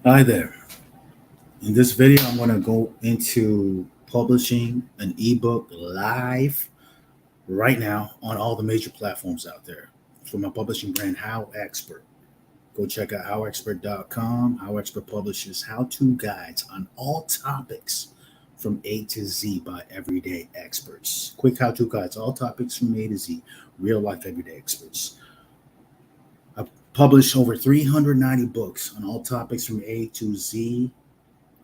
Hi there. In this video, I'm going to go into publishing an ebook live right now on all the major platforms out there for my publishing brand, HowExpert. Go check out HowExpert.com. HowExpert publishes how-to guides on all topics from A to Z by everyday experts. Quick how-to guides, all topics from A to Z, real-life everyday experts. I've published over 390 books on all topics from A to Z.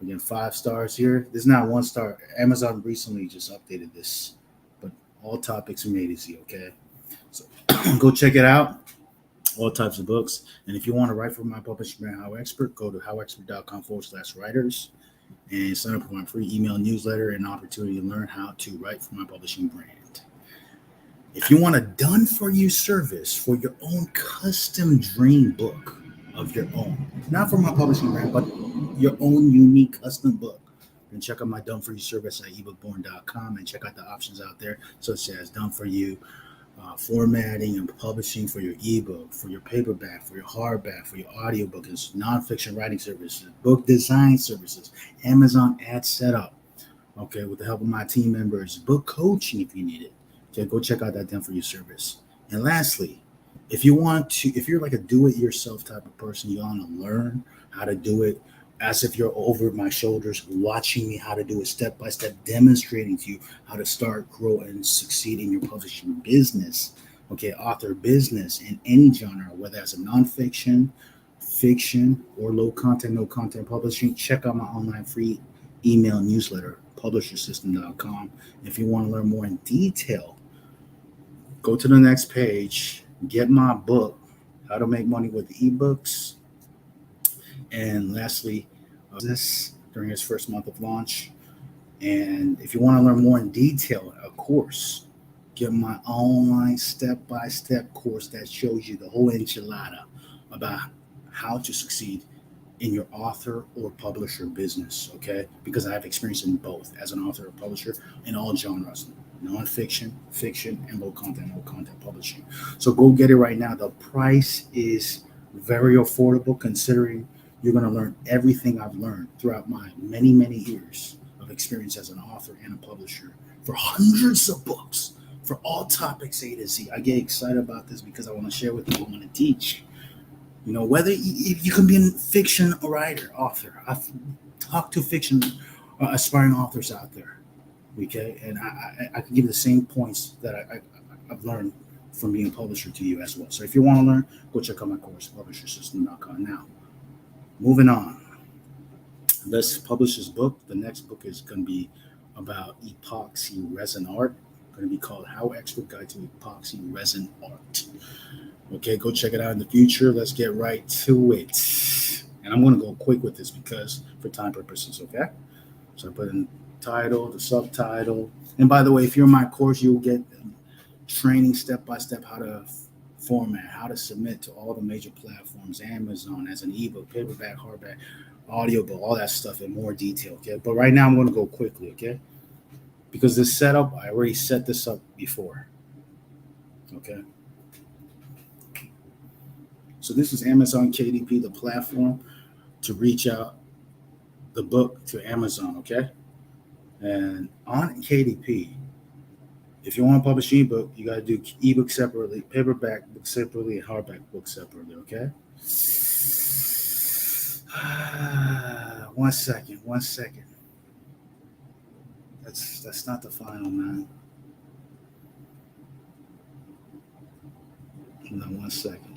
Again, 5 stars here. This is not 1 star. Amazon recently just updated this, but all topics from A to Z, okay? So go check it out. All types of books. And if you want to write for my publishing brand, HowExpert, go to howexpert.com/writers and sign up for my free email newsletter and opportunity to learn how to write for my publishing brand. If you want a done for you service for your own custom dream book of your own, not for my publishing brand, but your own unique custom book, then check out my done for you service at ebookborn.com and check out the options out there, such as done for you formatting and publishing for your ebook, for your paperback, for your hardback, for your audiobook, and nonfiction writing services, book design services, Amazon ad setup, okay, with the help of my team members, book coaching if you need it. Okay, go check out that done for you service. And lastly, if you're like a do-it-yourself type of person, you want to learn how to do it as if you're over my shoulders, watching me how to do it step by step, demonstrating to you how to start, grow, and succeed in your publishing business. Okay, author business in any genre, whether that's a nonfiction, fiction, or low content, no content publishing. Check out my online free email newsletter, publishersystem.com. If you want to learn more in detail, go to the next page, get my book, How to Make Money with Ebooks. And lastly, this during its first month of launch. And if you want to learn more in detail, of course, get my online step-by-step course that shows you the whole enchilada about how to succeed in your author or publisher business, okay? Because I have experience in both as an author or publisher in all genres, nonfiction, fiction, and low content, no content publishing. So go get it right now. The price is very affordable considering you're going to learn everything I've learned throughout my many, many years of experience as an author and a publisher for hundreds of books for all topics A to Z. I get excited about this because I want to share with you, I want to teach. You know, whether if you can be a fiction writer, author. I've talked to fiction aspiring authors out there, okay? And I can give you the same points that I've learned from being a publisher to you as well. So if you want to learn, go check out my course, publishersystem.com. Now, moving on. Let's publish this book. The next book is going to be about epoxy resin art. Going to be called HowExpert Guide to Epoxy Resin Art. Okay, go check it out in the future. Let's get right to it. And I'm going to go quick with this because for time purposes, okay? So I put in the title, the subtitle. And by the way, if you're in my course, you'll get training step by step how to format, how to submit to all the major platforms, Amazon as an ebook, paperback, hardback, audiobook, all that stuff in more detail, okay? But right now I'm going to go quickly, okay? Because this setup, I already set this up before, okay? So this is Amazon KDP, the platform to reach out the book to Amazon, okay? And on KDP, if you want to publish an ebook, you got to do ebook separately, paperback book separately, and hardback book separately, okay? 1 second. That's not the final, man. No, 1 second.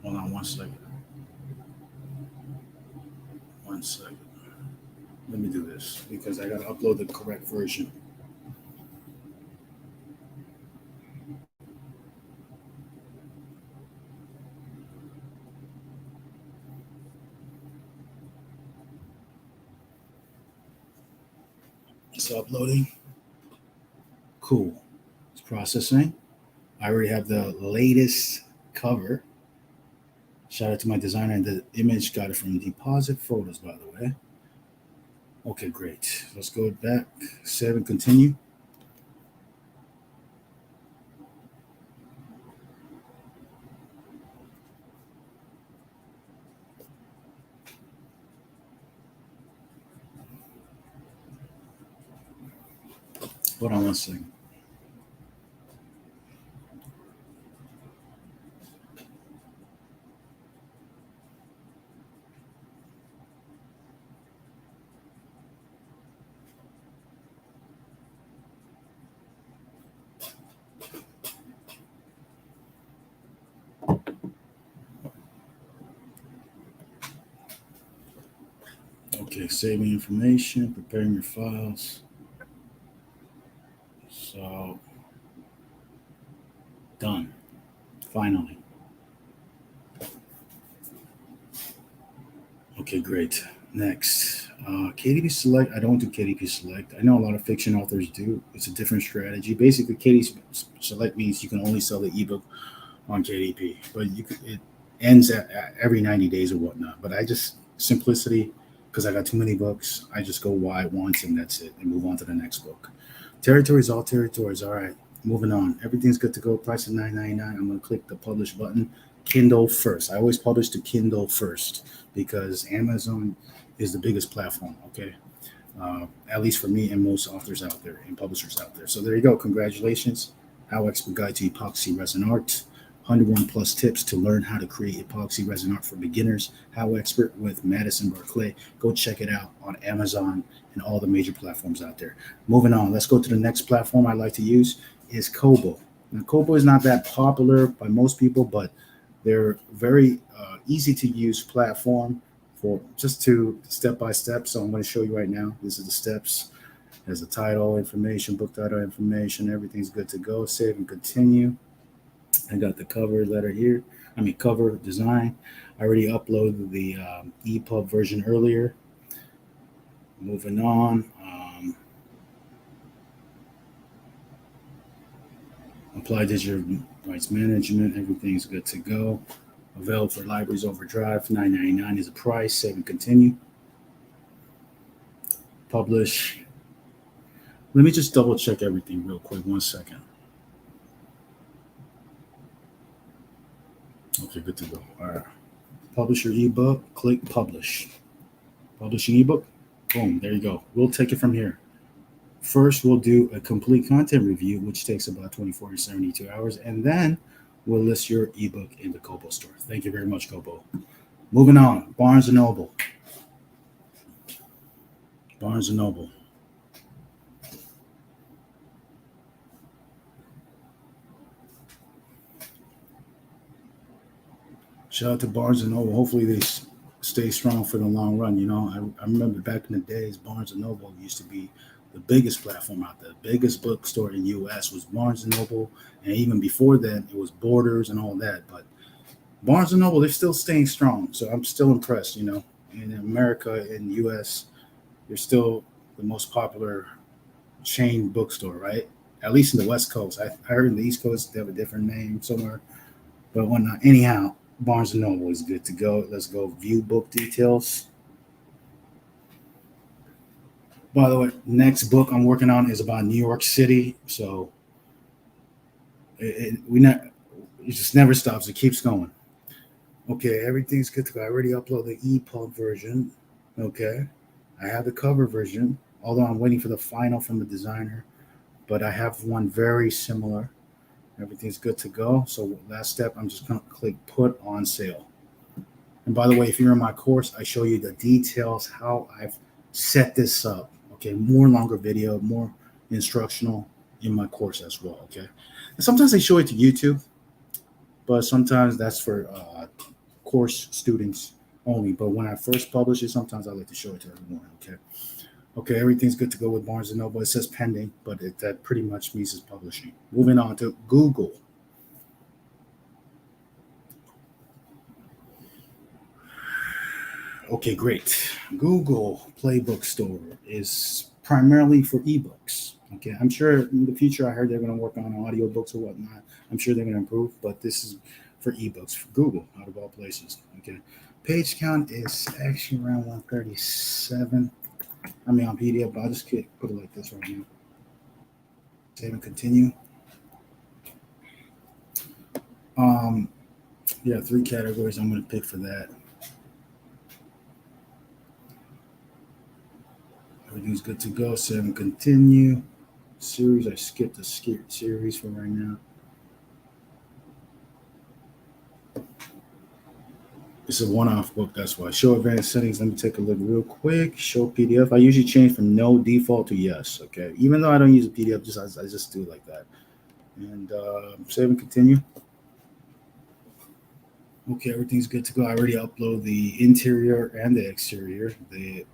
Hold on 1 second. 1 second. Let me do this because I got to upload the correct version. It's uploading. Cool. It's processing. I already have the latest cover. Shout out to my designer, and the image got it from Deposit Photos, by the way. Okay, great. Let's go back, save and continue. Hold on one second. Okay, saving information, preparing your files. So, done. Finally. Okay, great. Next, KDP Select. I don't do KDP Select. I know a lot of fiction authors do. It's a different strategy. Basically, KDP Select means you can only sell the ebook on KDP, but it ends at every 90 days or whatnot. But I just simplicity because I got too many books. I just go wide once and that's it, and move on to the next book. Territories, all territories. All right, moving on. Everything's good to go. Price is $9.99. I'm gonna click the publish button. Kindle first. I always publish to Kindle first because Amazon is the biggest platform. Okay, at least for me and most authors out there and publishers out there. So there you go. Congratulations. HowExpert Guide to Epoxy Resin Art. 101 plus tips to learn how to create epoxy resin art for beginners. HowExpert with Madison Barclay. Go check it out on Amazon and all the major platforms out there. Moving on, let's go to the next platform I like to use is Kobo. Now, Kobo is not that popular by most people, but they're very easy to use platform for just to step by step. So I'm going to show you right now. This is the steps. There's a title information, book title information. Everything's good to go. Save and continue. I got the cover letter here. Cover design. I already uploaded the EPUB version earlier. Moving on. Apply digital rights management. Everything's good to go. Available for libraries overdrive. $9.99 is the price. Save and continue. Publish. Let me just double check everything real quick. 1 second. Okay, good to go. All right. Publish your ebook. Click publish. Publishing ebook. Boom. There you go. We'll take it from here. First, we'll do a complete content review, which takes about 24 to 72 hours, and then we'll list your ebook in the Kobo store. Thank you very much, Kobo. Moving on, Barnes & Noble. Barnes & Noble. Shout out to Barnes & Noble. Hopefully they stay strong for the long run. You know, I remember back in the days, Barnes & Noble used to be the biggest platform out there. The biggest bookstore in the U.S. was Barnes & Noble, and even before then, it was Borders and all that. But Barnes & Noble, they're still staying strong, so I'm still impressed. You know, in America, in the U.S., they're still the most popular chain bookstore, right? At least in the West Coast. I heard in the East Coast they have a different name somewhere, but whatnot. Anyhow, Barnes & Noble is good to go. Let's go view book details. By the way, next book I'm working on is about New York City, so it just never stops. It keeps going. Okay, everything's good to go. I already uploaded the EPUB version. Okay, I have the cover version, although I'm waiting for the final from the designer, but I have one very similar. Everything's good to go. So last step, I'm just going to click put on sale. And by the way, if you're in my course, I show you the details, how I've set this up. Okay, more longer video, more instructional in my course as well. Okay, and sometimes I show it to YouTube, but sometimes that's for course students only. But when I first publish it, sometimes I like to show it to everyone. Okay, everything's good to go with Barnes & Noble. It says pending, but that pretty much means it's publishing. Moving on to Google. Okay, great. Google Play Bookstore is primarily for ebooks. Okay, I'm sure in the future I heard they're going to work on audiobooks or whatnot. I'm sure they're going to improve, but this is for ebooks for Google, out of all places. Okay, page count is actually around 137. On PDF, but I'll just put it like this right now. Save and continue. Yeah, 3 categories I'm going to pick for that. Everything's good to go. Save and continue. Series, I skipped the series for right now. It's a one-off book, that's why. Show advanced settings. Let me take a look real quick. Show PDF. I usually change from no default to yes. Okay, even though I don't use a PDF, I just do it like that. And save and continue. Okay, everything's good to go. I already upload the interior and the exterior, the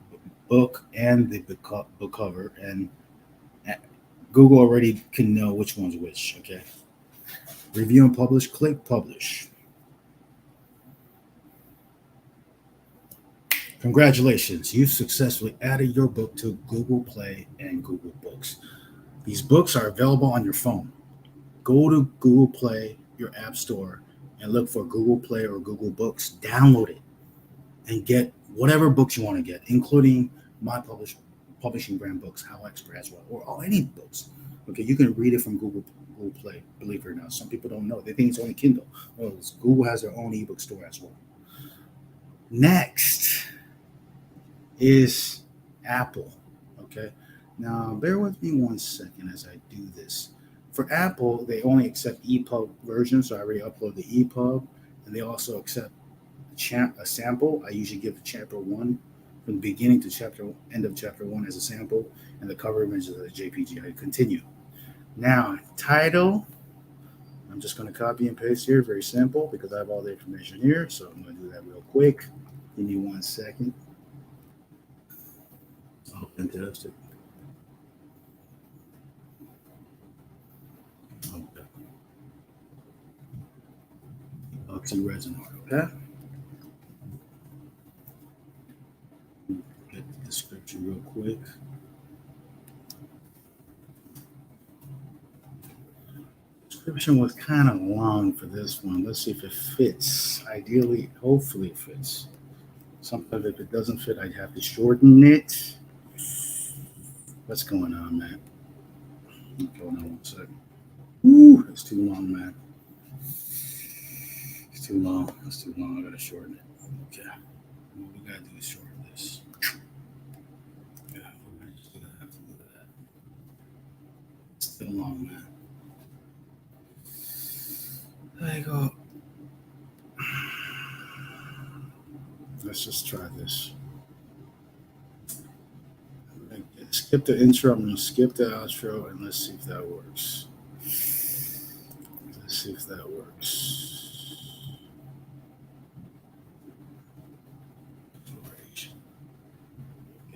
book and the book cover, and uh, Google already can know which one's which. Okay, review and publish. Click publish. Congratulations, you've successfully added your book to Google Play and Google Books. These books are available on your phone. Go to Google Play, your app store, and look for Google Play or Google Books. Download it and get whatever books you want to get, including my publishing brand books, HowExpert as well, or all any books. Okay, you can read it from Google Play. Believe it or not, some people don't know. They think it's only Kindle. Well, Google has their own ebook store as well. Next is Apple. Okay, now bear with me one second as I do this. For Apple, they only accept EPUB versions, so I already upload the EPUB, and they also accept a sample. I usually give chapter one from the beginning to chapter end of chapter one as a sample, and the cover image is a JPG. I continue. Now, title. I'm just going to copy and paste here. Very simple because I have all the information here. So I'm going to do that real quick. Give me one second. Oh, fantastic. Okay. Epoxy resin art. Okay. Get the description real quick. Description was kind of long for this one. Let's see if it fits. Ideally, hopefully it fits. Sometimes if it doesn't fit, I'd have to shorten it. What's going on, man? Okay, hold on one second. Woo, it's too long, man. It's too long. It's too long. I gotta shorten it. Okay. What we gotta do is shorten this. Yeah, we're just gonna have to do that. It's still long, man. There you go. Let's just try this. Skip the intro. I'm gonna skip the outro and let's see if that works. Let's see if that works.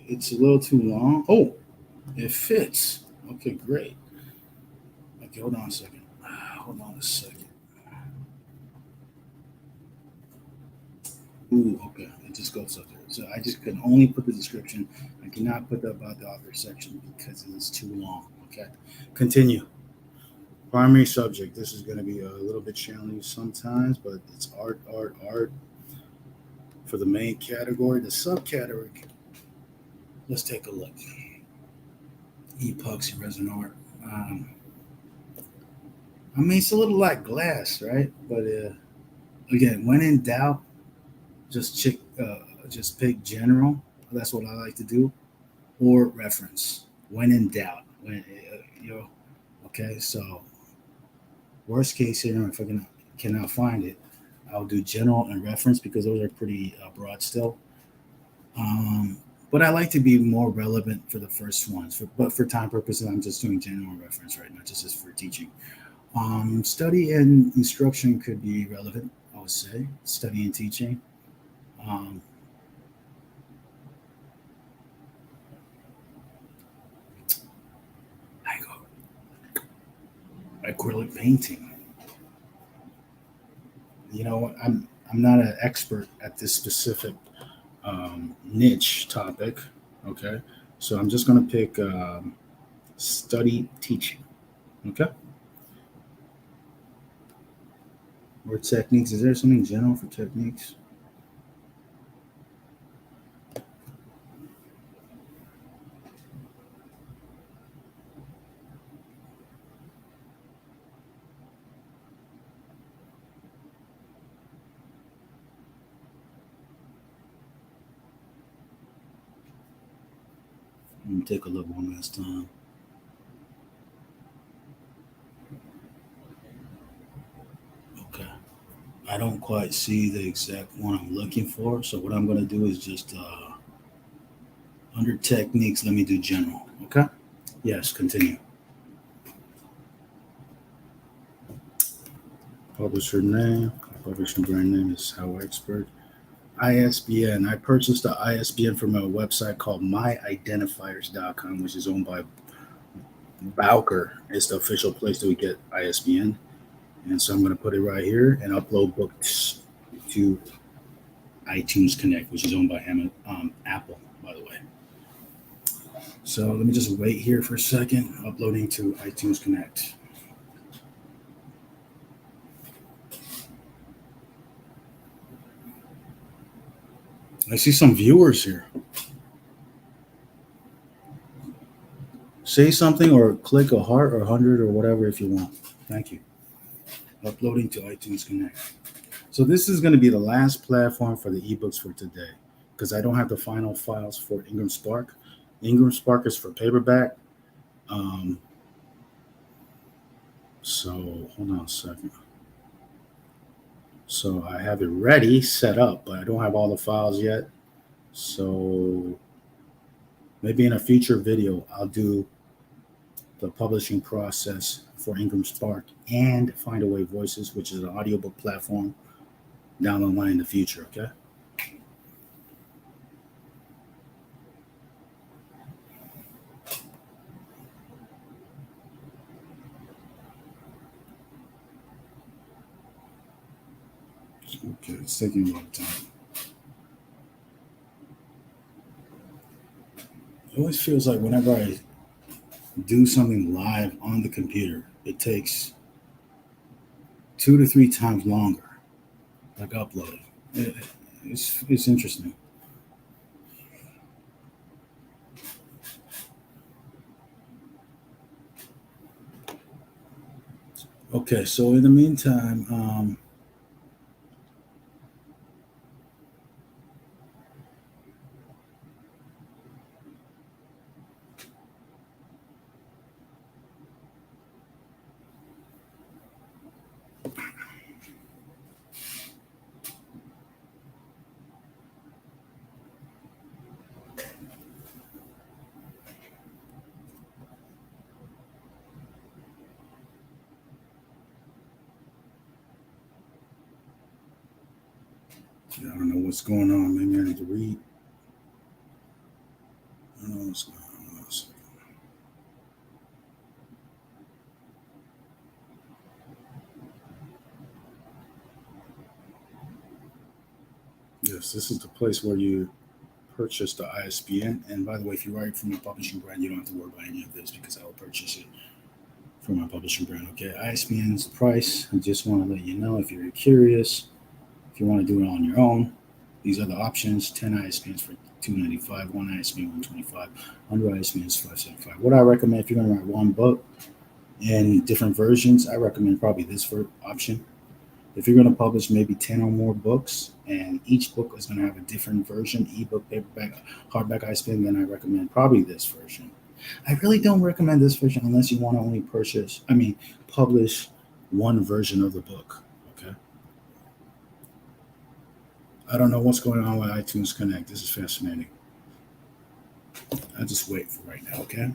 It's a little too long. Oh, it fits. Okay, great. Okay, hold on a second. Hold on a second. Ooh, okay. It just goes up there. So I just can only put the description. I cannot put the about the author section because it is too long. Okay. Continue. Primary subject. This is going to be a little bit challenging sometimes, but it's art, art, art for the main category. The subcategory. Let's take a look. Epoxy resin art. I mean, it's a little like glass, right? But again, when in doubt, just pick general. That's what I like to do, or reference. When in doubt, okay. So worst case here, if I cannot find it, I'll do general and reference because those are pretty broad still. But I like to be more relevant for the first ones. But for time purposes, I'm just doing general reference right now, just as for teaching. Study and instruction could be relevant, I would say. Study and teaching. Um, I go acrylic painting. I'm not an expert at this specific niche topic. Okay, so I'm just going to pick study teaching. Okay, or techniques. Is there something general for techniques? Let me take a look one last time. I don't quite see the exact one I'm looking for. So what I'm going to do is just under techniques, let me do general. Okay. Yes, continue. Publisher name, publishing brand name is HowExpert. ISBN. I purchased the ISBN from a website called myidentifiers.com, which is owned by Bowker. It's the official place that we get ISBN. And so I'm going to put it right here and upload books to iTunes Connect, which is owned by Apple, by the way. So let me just wait here for a second. Uploading to iTunes Connect. I see some viewers here. Say something or click a heart or 100 or whatever if you want. Thank you. Uploading to iTunes Connect. So this is going to be the last platform for the ebooks for today because I don't have the final files for Ingram Spark. Ingram Spark is for paperback. So hold on a second. So I have it ready, set up, but I don't have all the files yet. So maybe in a future video, I'll do the publishing process for Ingram Spark and Find Away Voices, which is an audiobook platform down the line in the future, okay? Okay, it's taking a lot of time. It always feels like whenever I do something live on the computer, it takes 2 to 3 times longer, like uploading. It's interesting. Okay, so in the meantime, I don't know what's going on. Maybe I need to read. I don't know what's going on. Yes, this is the place where you purchase the ISBN. And by the way, if you write from a publishing brand, you don't have to worry about any of this because I will purchase it from my publishing brand. Okay, ISBN's price. I just want to let you know if you're curious, if you want to do it on your own. These are the options: 10 ISBNs for $295, one ISBN $125, 100 ISBNs $575. What I recommend if you're going to write one book in different versions, I recommend probably this option. If you're going to publish maybe 10 or more books, and each book is going to have a different version, ebook, paperback, hardback, ISBN, then I recommend probably this version. I really don't recommend this version unless you want to only publish one version of the book. Okay. I don't know what's going on with iTunes Connect. This is fascinating. I'll just wait for right now, okay?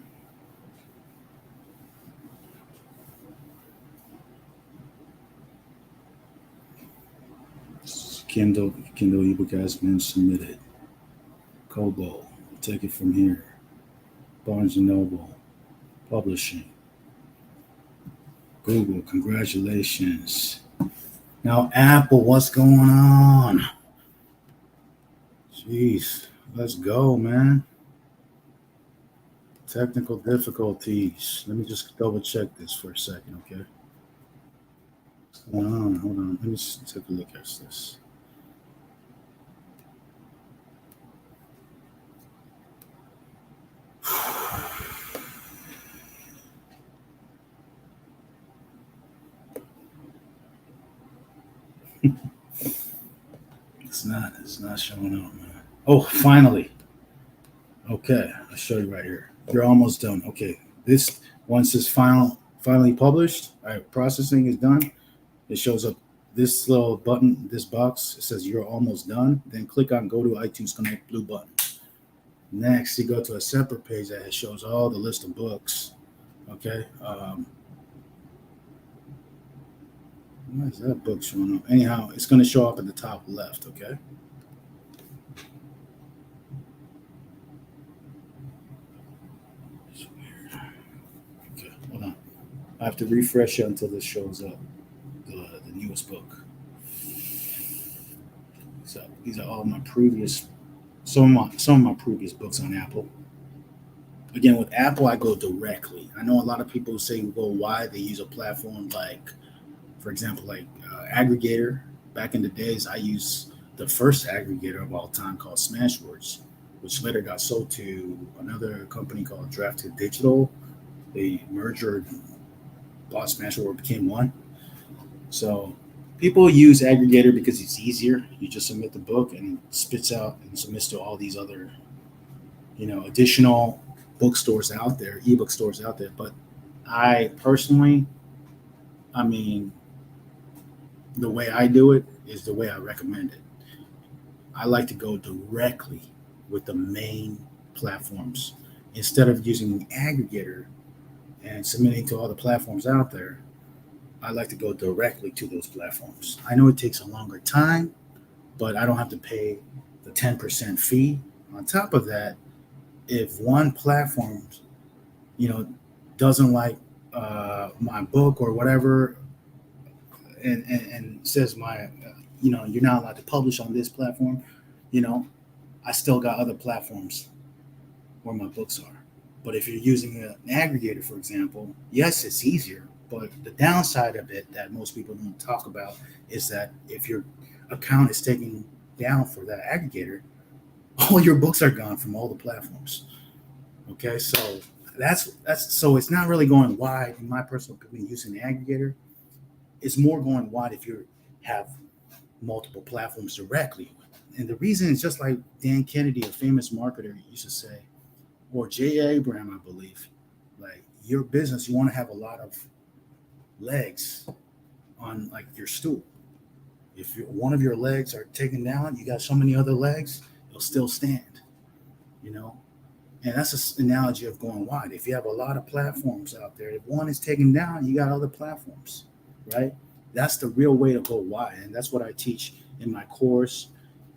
Kindle ebook has been submitted. Kobo, take it from here. Barnes and Noble, publishing. Google, congratulations. Now Apple, what's going on? Jeez, let's go, man. Technical difficulties. Let me just double check this for a second, okay? What's going on? Hold on. Let me just take a look at this. It's not showing up, man. Oh, finally. Okay, I'll show you right here. You're almost done. Okay, once it's finally published, all right, processing is done. It shows up this little button, this box, it says you're almost done. Then click on go to iTunes Connect blue button. Next, you go to a separate page that shows all the list of books. Okay. Why is that book showing up? Anyhow, it's going to show up at the top left. Okay. Okay. Hold on. I have to refresh it until this shows up. The newest book. So these are all my previous, some of my previous books on Apple. Again, with Apple, I go directly. I know a lot of people say go wide. They use a platform like, for example, like Aggregator. Back in the days, I used the first aggregator of all time called Smashwords, which later got sold to another company called Drafted Digital. They merged, bought Smashword, became one. So people use aggregator because it's easier. You just submit the book and it spits out and submits to all these other, additional bookstores out there, ebook stores out there. But I personally, I mean, the way I do it is the way I recommend it. I like to go directly with the main platforms instead of using the aggregator and submitting to all the platforms out there. I like to go directly to those platforms. I know it takes a longer time, but I don't have to pay the 10% fee. On top of that, if one platform, you know, doesn't like my book or whatever, and says you're not allowed to publish on this platform, you know, I still got other platforms where my books are. But if you're using an aggregator, for example, yes, it's easier. But the downside of it that most people don't talk about is that if your account is taken down for that aggregator, all your books are gone from all the platforms. Okay, so that's so it's not really going wide in my personal opinion using the aggregator. It's more going wide if you have multiple platforms directly. And the reason is just like Dan Kennedy, a famous marketer, used to say, or Jay Abraham, I believe, like your business, you want to have a lot of legs on like your stool. If one of your legs are taken down, you got so many other legs, it'll still stand, you know? And that's an analogy of going wide. If you have a lot of platforms out there, if one is taken down, you got other platforms, right? That's the real way to go wide. And that's what I teach in my course.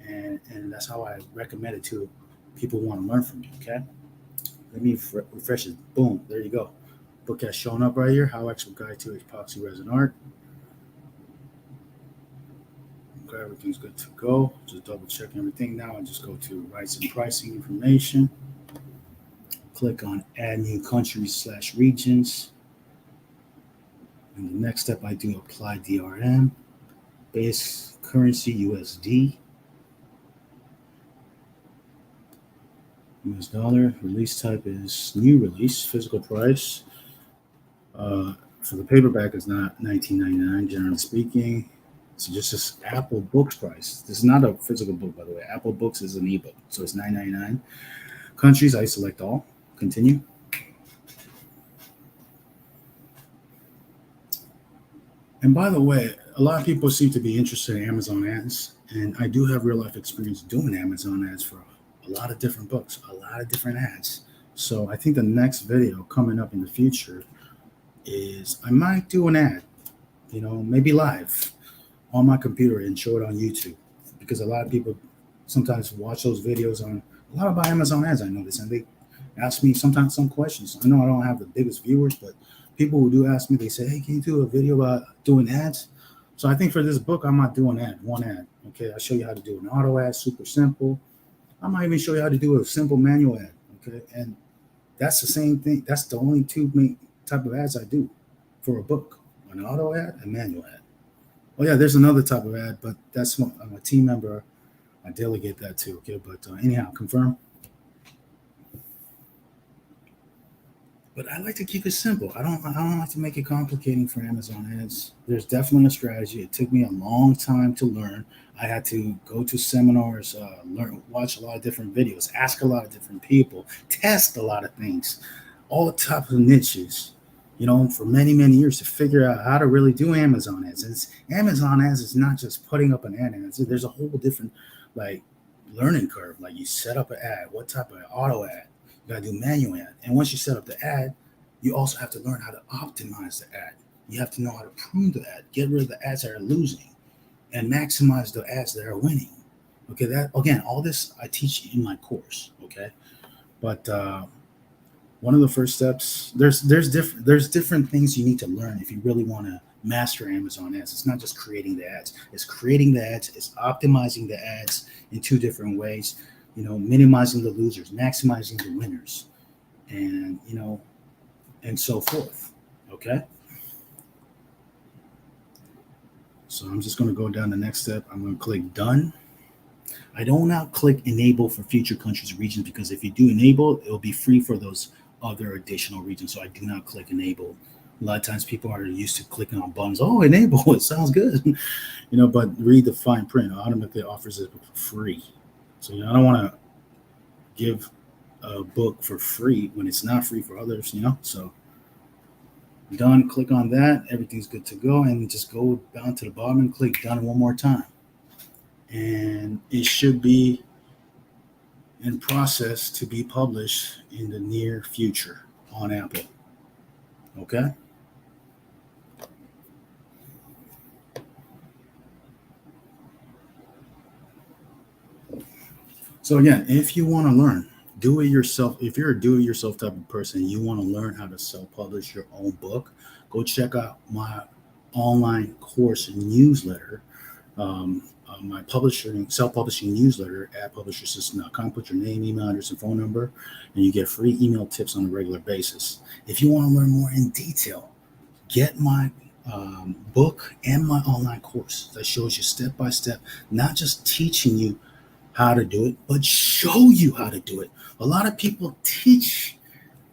And that's how I recommend it to people who want to learn from me, okay? Let me refresh it. Boom, there you go. Book has shown up right here, HowExpert Guide to Epoxy Resin Art. Okay, everything's good to go. Just double check everything now. I just go to rights and pricing information. Click on add new countries/regions. And the next step I do apply DRM. Base currency USD. US dollar. Release type is new release. Physical price. For the paperback is not $19.99, generally speaking. So just this Apple Books price. This is not a physical book, by the way. Apple Books is an ebook, so it's $9.99. Countries, I select all. Continue. And by the way, a lot of people seem to be interested in Amazon ads, and I do have real life experience doing Amazon ads for a lot of different books, a lot of different ads. So I think the next video coming up in the future is I might do an ad, maybe live on my computer and show it on YouTube, because a lot of people sometimes watch those videos on a lot about Amazon ads, I notice, and they ask me sometimes some questions. I know I don't have the biggest viewers, but people who do ask me, they say, hey, can you do a video about doing ads? So I think for this book, I might do one ad. Okay, I'll show you how to do an auto ad, super simple. I might even show you how to do a simple manual ad. Okay, and that's the same thing. That's the only two main type of ads I do for a book: an auto ad and manual ad. Oh yeah, there's another type of ad, but that's what I'm a team member. I delegate that to. Okay, but anyhow, confirm. But I like to keep it simple. I don't like to make it complicating for Amazon ads. There's definitely a strategy. It took me a long time to learn. I had to go to seminars, watch a lot of different videos, ask a lot of different people, test a lot of things, all types of niches. for many, many years to figure out how to really do Amazon ads. And Amazon ads is not just putting up an ad. There's a whole different like learning curve. Like you set up an ad, what type of auto ad? You gotta do manual ad. And once you set up the ad, you also have to learn how to optimize the ad. You have to know how to prune the ad, get rid of the ads that are losing, and maximize the ads that are winning. Okay, that again, all this I teach in my course. Okay, but one of the first steps there's different things you need to learn if you really want to master Amazon ads. It's not just creating the ads, it's creating the ads, it's optimizing the ads in two different ways, minimizing the losers, maximizing the winners, and and so forth. Okay, so I'm just going to go down the next step. I'm going to click done. I don't now click enable for future countries and regions, because if you do enable, it'll be free for those other additional regions. So I do not click enable. A lot of times people are used to clicking on buttons. Oh, enable, it sounds good. But read the fine print. It automatically offers it for free. So I don't want to give a book for free when it's not free for others. So done, click on that. Everything's good to go. And just go down to the bottom and click done one more time. And it should be in process to be published in the near future on Apple. Okay. So again, if you want to learn, do it yourself. If you're a do-it-yourself type of person, you want to learn how to self-publish your own book, go check out my online course and newsletter. My self-publishing newsletter at publishersystem.com. Put your name, email address, and phone number, and you get free email tips on a regular basis. If you want to learn more in detail, get my book and my online course that shows you step by step, not just teaching you how to do it, but show you how to do it. A lot of people teach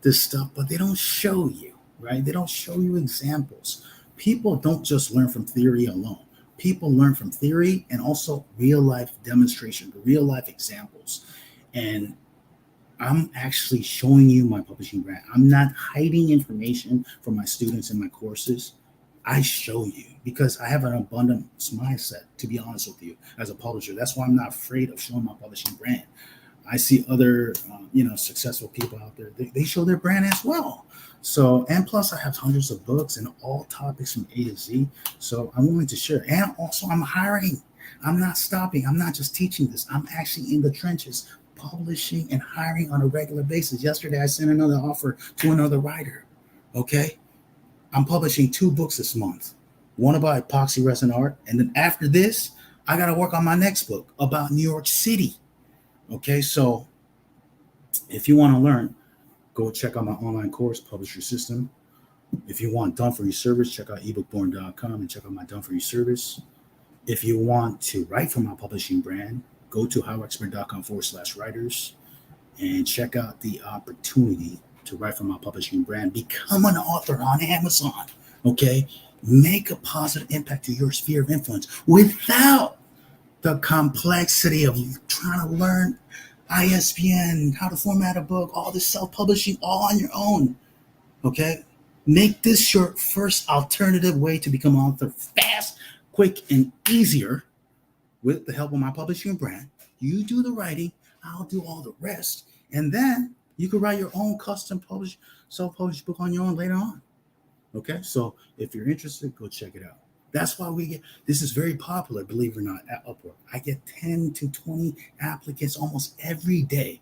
this stuff, but they don't show you, right? They don't show you examples. People don't just learn from theory alone. People learn from theory and also real life demonstration, real life examples. And I'm actually showing you my publishing brand. I'm not hiding information from my students in my courses. I show you because I have an abundance mindset, to be honest with you, as a publisher. That's why I'm not afraid of showing my publishing brand. I see other, successful people out there. They show their brand as well. So, and plus I have hundreds of books and all topics from A to Z. So I'm willing to share. And also I'm hiring. I'm not stopping. I'm not just teaching this. I'm actually in the trenches, publishing and hiring on a regular basis. Yesterday, I sent another offer to another writer. Okay. I'm publishing 2 books this month. One about epoxy resin art. And then after this, I got to work on my next book about New York City. Okay. So if you want to learn, go check out my online course, Publish Your System. If you want done for you service, check out ebookborn.com and check out my done for you service. If you want to write for my publishing brand, go to howexpert.com/writers and check out the opportunity to write for my publishing brand. Become an author on Amazon. Okay. Make a positive impact to your sphere of influence without the complexity of trying to learn ISBN, how to format a book, all this self-publishing all on your own. Okay? Make this your first alternative way to become an author fast, quick, and easier with the help of my publishing brand. You do the writing, I'll do all the rest. And then you can write your own custom self-published book on your own later on. Okay? So if you're interested, go check it out. That's why this is very popular, believe it or not, at Upwork. I get 10 to 20 applicants almost every day,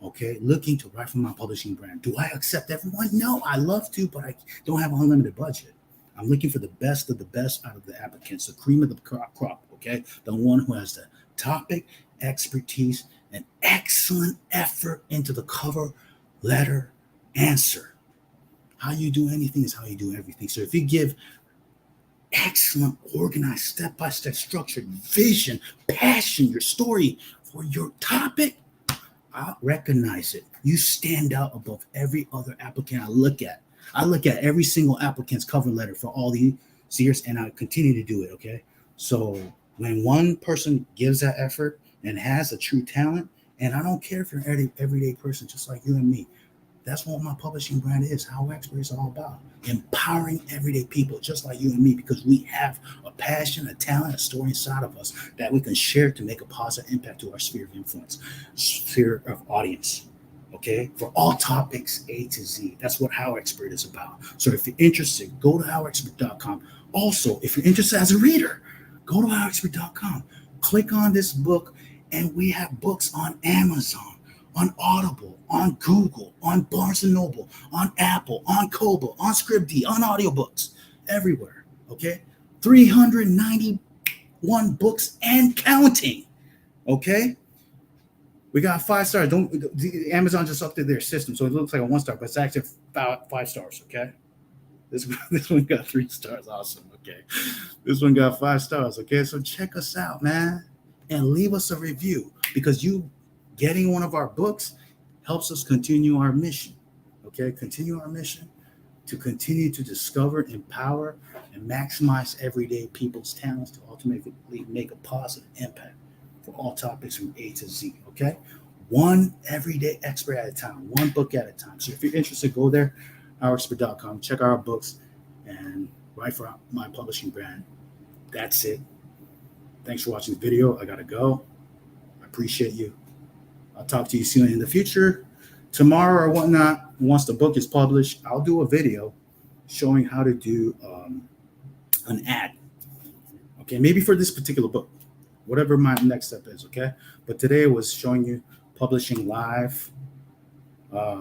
okay, looking to write for my publishing brand. Do I accept everyone? No, I love to, but I don't have an unlimited budget. I'm looking for the best of the best out of the applicants, the cream of the crop, okay? The one who has the topic, expertise, and excellent effort into the cover letter answer. How you do anything is how you do everything. So if you give excellent, organized, step-by-step structured vision, passion, your story for your topic, I'll recognize it. You stand out above every other applicant I look at. I look at every single applicant's cover letter for all these years, and I continue to do it, okay? So when one person gives that effort and has a true talent, and I don't care if you're an everyday person just like you and me, That's what my publishing brand is. HowExpert is all about empowering everyday people just like you and me, because we have a passion, a talent, a story inside of us that we can share to make a positive impact to our sphere of influence, sphere of audience. Okay, for all topics A to Z. That's what HowExpert is about. So if you're interested, go to HowExpert.com. Also, if you're interested as a reader, go to HowExpert.com. Click on this book, and we have books on Amazon, on Audible, on Google, on Barnes and Noble, on Apple, on Kobo, on Scribd, on audiobooks, everywhere. Okay, 391 books and counting. Okay, we got 5 stars. Don't Amazon just updated their system, so it looks like a 1 star, but it's actually 5 stars. Okay, this one got 3 stars. Awesome. Okay, this one got 5 stars. Okay, so check us out, man, and leave us a review, because you getting one of our books helps us continue our mission. Okay, continue our mission to continue to discover, empower, and maximize everyday people's talents to ultimately make a positive impact for all topics from A to Z. Okay, one everyday expert at a time, one book at a time. So if you're interested, go there, HowExpert.com, check out our books, and write for my publishing brand. That's it. Thanks for watching the video. I gotta go. I appreciate you. I'll talk to you soon in the future, tomorrow or whatnot. Once the book is published, I'll do a video showing how to do an ad. Okay, maybe for this particular book, whatever my next step is. Okay, but today I was showing you publishing live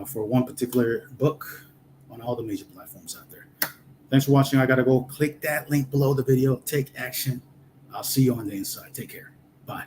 for one particular book on all the major platforms out there. Thanks for watching. I gotta go. Click that link below the video. Take action. I'll see you on the inside. Take care. Bye.